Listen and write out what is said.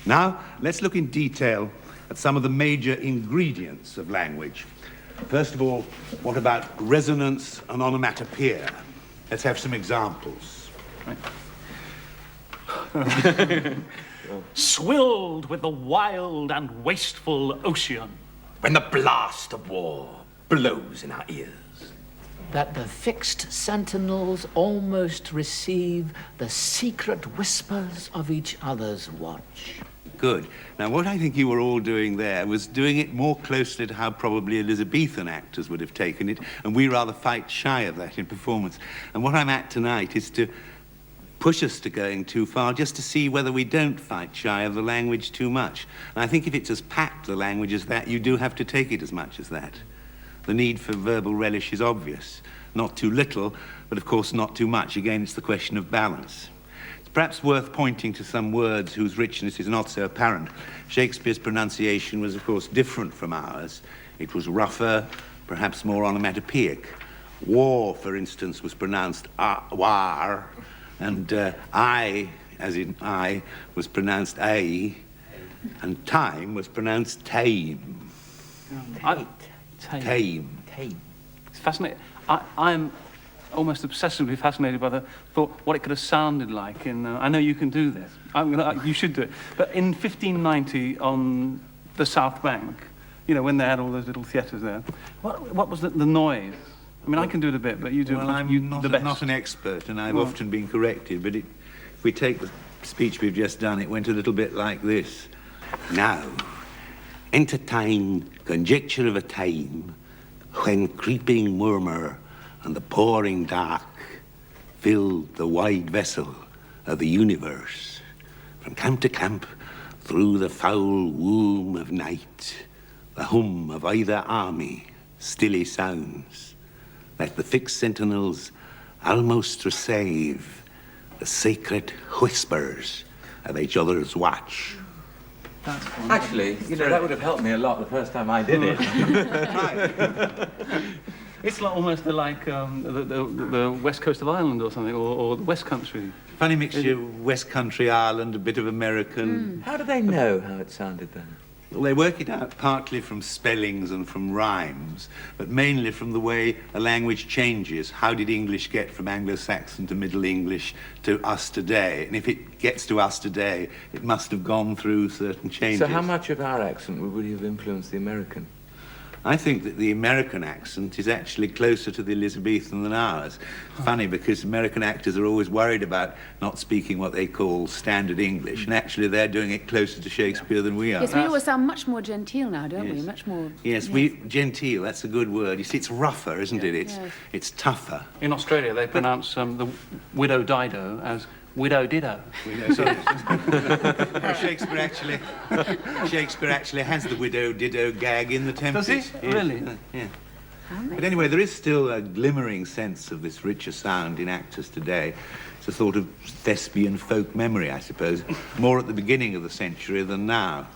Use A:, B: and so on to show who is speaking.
A: Now, let's look in detail at some of the major ingredients of language. First of all, what about resonance and onomatopoeia? Let's have some examples.
B: Swilled with the wild and wasteful ocean.
C: When the blast of war blows in our ears.
D: That the fixed sentinels almost receive the secret whispers of each other's watch.
A: Good. Now, what I think you were all doing there was doing it more closely to how probably Elizabethan actors would have taken it, and we rather fight shy of that in performance. And what I'm at tonight is to push us to going too far, just to see whether we don't fight shy of the language too much. And I think if it's as packed, the language, as that, you do have to take it as much as that. The need for verbal relish is obvious. Not too little, but of course not too much. Again, it's the question of balance. It's perhaps worth pointing to some words whose richness is not so apparent. Shakespeare's pronunciation was, of course, different from ours. It was rougher, perhaps more onomatopoeic. War, for instance, was pronounced war, and I, as in I, was pronounced a, and time was pronounced tame. Tame.
B: It's fascinating. I'm almost obsessively fascinated by the thought what it could have sounded like in... I know you can do this. You should do it. But in 1590 on the South Bank, you know, when they had all those little theatres there, what was the noise? I mean, I can do it a bit, but you do
A: well, I'm not an expert, and I've often been corrected, but if we take the speech we've just done, it went a little bit like this. Now, entertain conjecture of a time when creeping murmur and the pouring dark filled the wide vessel of the universe. From camp to camp, through the foul womb of night, the hum of either army stilly sounds, like the fixed sentinels almost receive the sacred whispers of each other's watch.
E: Actually, you know, that would have helped me a lot the first time I did it.
B: It's like almost like the west coast of Ireland or something, or the West Country.
A: Funny mixture of West Country Ireland, a bit of American.
E: How do they know how it sounded then?
A: Well, they work it out partly from spellings and from rhymes, but mainly from the way a language changes. How did English get from Anglo-Saxon to Middle English to us today? And if it gets to us today, it must have gone through certain changes.
E: So how much of our accent would have influenced the American?
A: I think that the American accent is actually closer to the Elizabethan than ours. Funny, because American actors are always worried about not speaking what they call standard English, and actually they're doing it closer to Shakespeare than we are.
F: Yes, we always sound much more genteel now, don't we? Much more...
A: Yes, genteel, that's a good word. You see, it's rougher, isn't it? It's tougher.
B: In Australia, they pronounce the widow Dido as widow Dido.
A: Shakespeare actually has the widow Dido gag in the Tempest.
B: Does he?
A: Yes.
B: Really?
A: Yeah. But anyway, there is still a glimmering sense of this richer sound in actors today. It's a sort of thespian folk memory, I suppose, more at the beginning of the century than now.